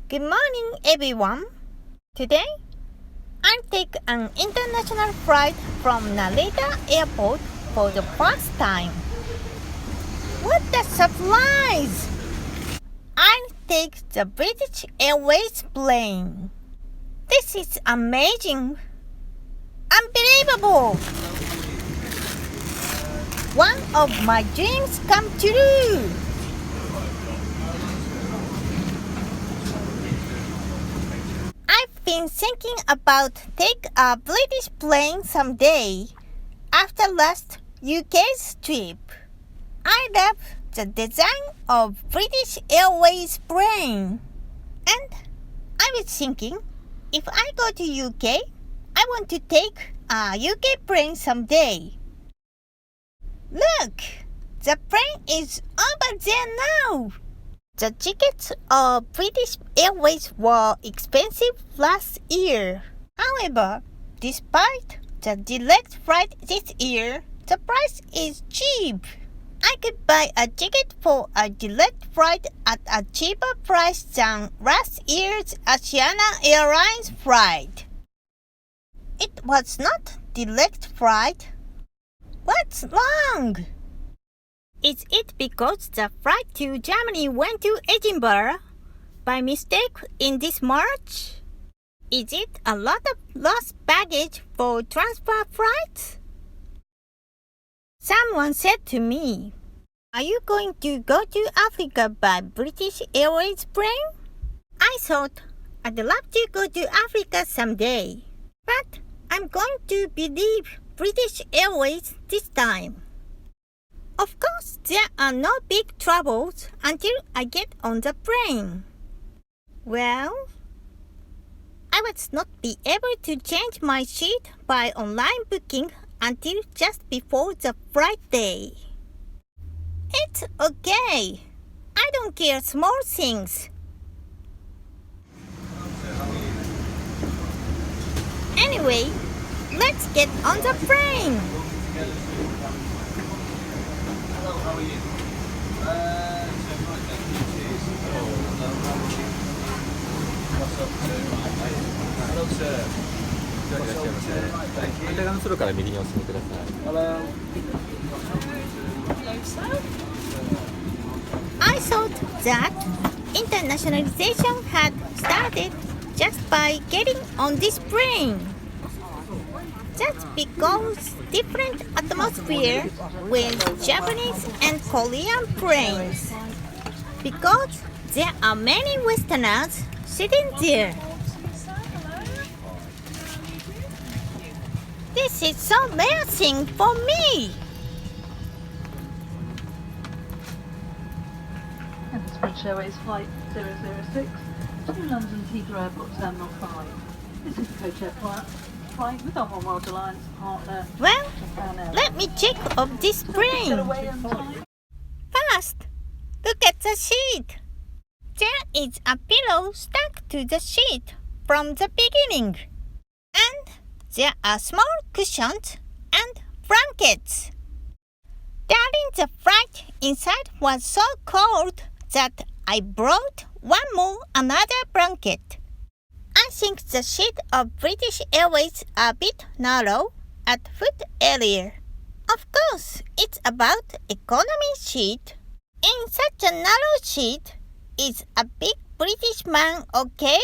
Good morning, everyone. Today, I'll take an international flight from Narita Airport for the first time. What a surprise! I'll take the British Airways plane. This is amazing! Unbelievable! One of my dreams come true! I've been thinking about take a British plane someday after last UK's trip. I love the design of British Airways plane. And I was thinking, if I go to UK, I want to take a UK plane someday. Look! The plane is over there now! The tickets of British Airways were expensive last year. However, despite the direct flight this year, the price is cheap. I could buy a ticket for a direct flight at a cheaper price than last year's Asiana Airlines flight. It was not direct flight. What's wrong? Is it because the flight to Germany went to Edinburgh by mistake in this March? Is it a lot of lost baggage for transfer flights? Someone said to me, "Are you going to go to Africa by British Airways plane?" I thought I'd love to go to Africa someday, but I'm going to believe British Airways this time. Of course, there are no big troubles until I get on the plane. Well, I would not be able to change my seat by online booking until just before the flight day. It's okay. I don't care small things. Anyway, let's get on the plane. Hello, how are you? What's up, sir? Hello, sir. いらっしゃいませ。反対側の空から右にお進みください。 Hello. I thought that internationalization had started just by getting on this plane. That's because different atmosphere with Japanese and Korean planes. Because there are many Westerners sitting there. This is so embarrassing for me. And this British Airways flight 006 to London Heathrow Airport Terminal 5. This is the coach airport flight with our One World Alliance partner, Well, Japan Airlines. let me check of this Get plane. away on time. First, look at the sheet. There is a pillow stuck to the sheet from the beginning. And there are small cushions and blankets. During the flight inside was so cold that I brought one more another blanket. I think the sheet of British Airways are a bit narrow at foot area. Of course, it's about economy seat. In such a narrow seat, is a big British man okay?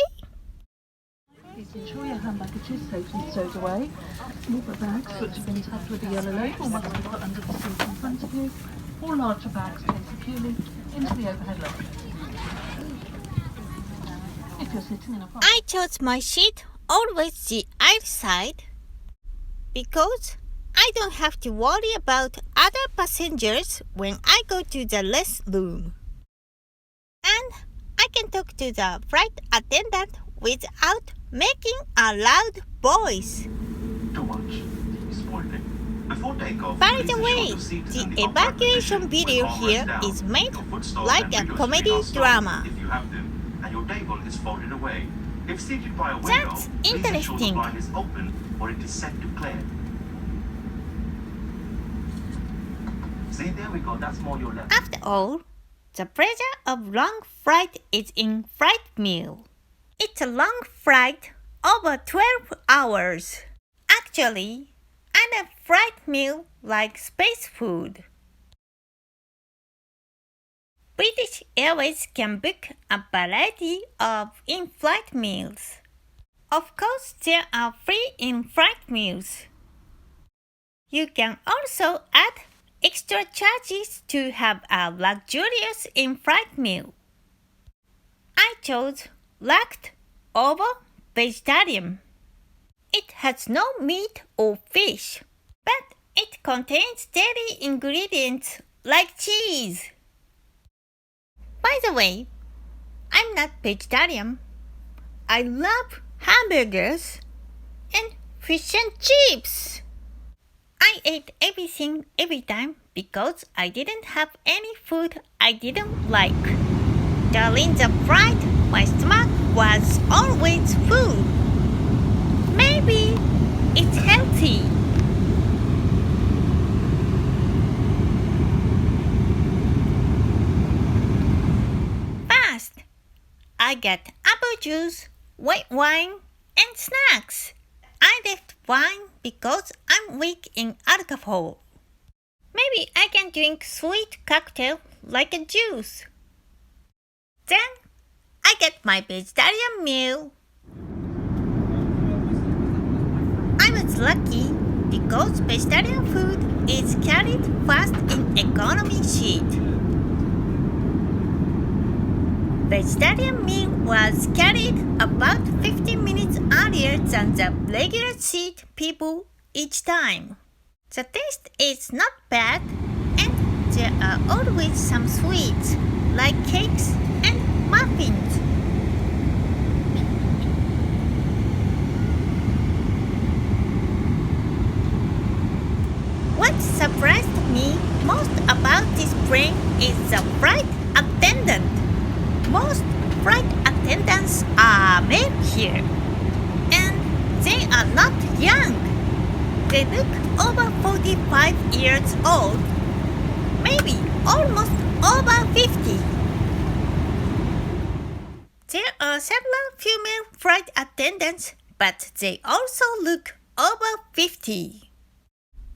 Please ensure your hand baggage is safely stowed away. Smaller bags which have been tagged with a yellow label must be put under the seat in front of you, or larger bags placed securely into the overhead locker. If you're sitting in a I chose my seat always the aisle side because I don't have to worry about other passengers when I go to the restroom. And I can talk to the flight attendant without making a loud voice. Too much. Spoiling. Before takeoff, By please the ensure way, your seat is the in the upright evacuation position video with armrests here down, is made your foot stalls like and a window comedy screen are stowed drama. if you have them, and your table is folded away. If seated by a window, That's please ensure the interesting. blind is open or it is set to clear. See, there we go. That's more your left. After all, the pleasure of long flight is in flight meal. It's a long flight, over 12 hours. Actually, and a flight meal like space food. British Airways can book a variety of in-flight meals. Of course, there are free in-flight meals. You can also add extra charges to have a luxurious in-flight meal. I chose lacto over vegetarian. It has no meat or fish, but it contains daily ingredients like cheese. By the way, I'm not vegetarian. I love hamburgers and fish and chips. I ate everything every time because I didn't have any food I didn't like. During the flight, my stomach was always full. Maybe it's healthy. Fast! I get apple juice, white wine, and snacks. I left wine because I'm weak in alcohol. Maybe I can drink sweet cocktail like a juice. Then I get my vegetarian meal. I was lucky because vegetarian food is carried fast in economy seat. Vegetarian meal was carried about 15 minutes earlier than the regular seat people each time. The taste is not bad, and there are always some sweets like cakes and muffins. What surprised me most about this plane is the flight attendant. Most flight attendants are male here, and they are not young. They look over 45 years old, maybe almost over 50. There are several female flight attendants, but they also look over 50.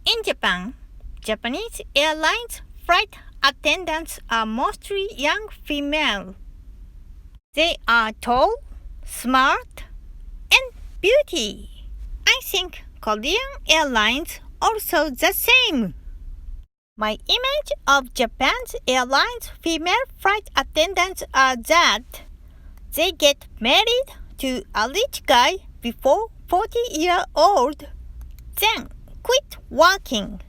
In Japan, Japanese Airlines flight attendants are mostly young female. They are tall, smart, and beauty. I think Korean Airlines also the same. My image of Japan's airlines female flight attendants are that they get married to a rich guy before 40 years old, then quit working.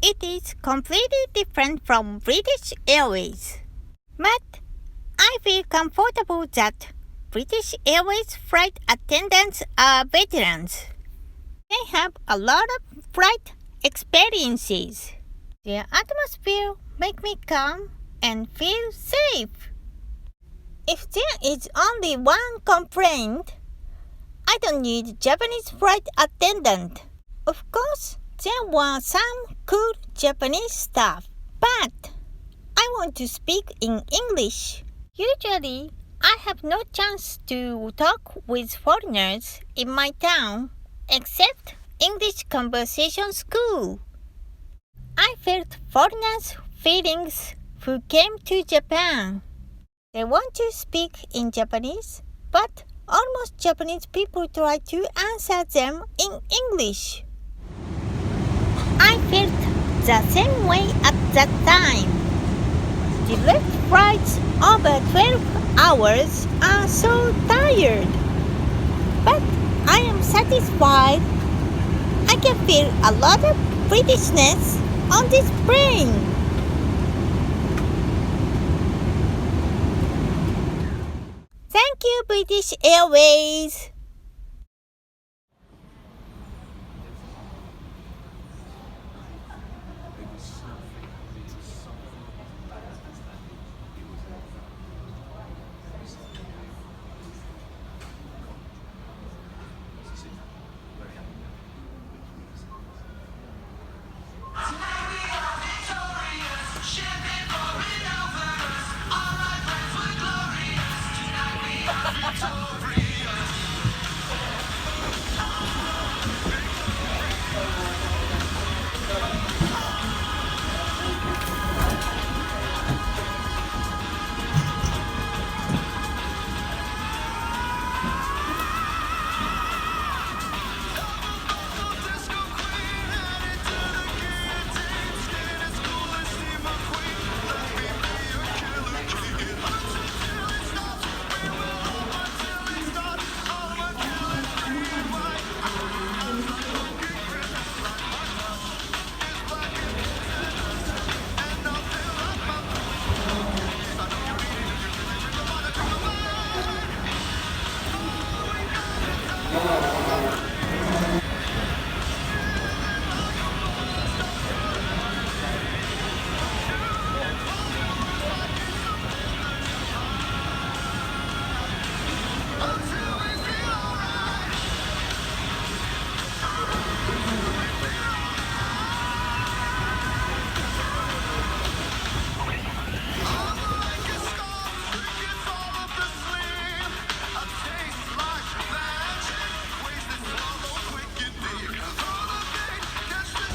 It is completely different from British Airways. But I feel comfortable that British Airways flight attendants are veterans. They have a lot of flight experiences. Their atmosphere makes me calm and feel safe. If there is only one complaint, I don't need Japanese flight attendant. Of course, there were some cool Japanese staff, but I want to speak in English. Usually, I have no chance to talk with foreigners in my town except English conversation school. I felt foreigners' feelings who came to Japan. They want to speak in Japanese, but almost Japanese people try to answer them in English. I felt the same way at that time. Direct flights over 12 hours are so tired. But I am satisfied. I can feel a lot of Britishness on this plane. Thank you, British Airways.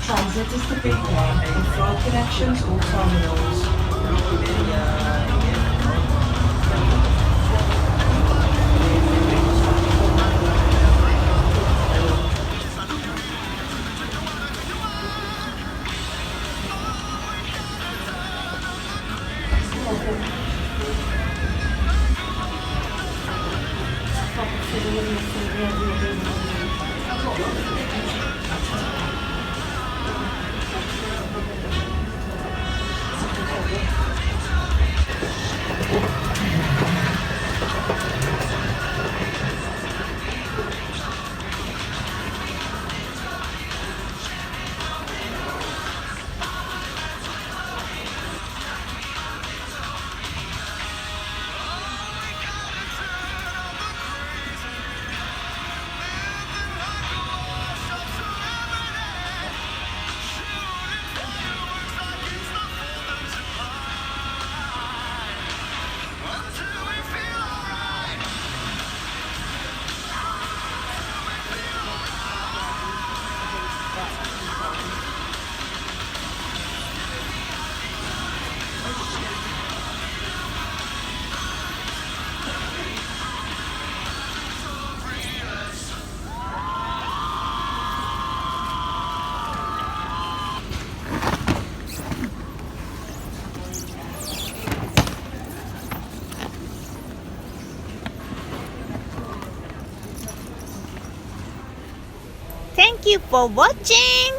Transit is the big one for flight connections or terminals. Thank you for watching.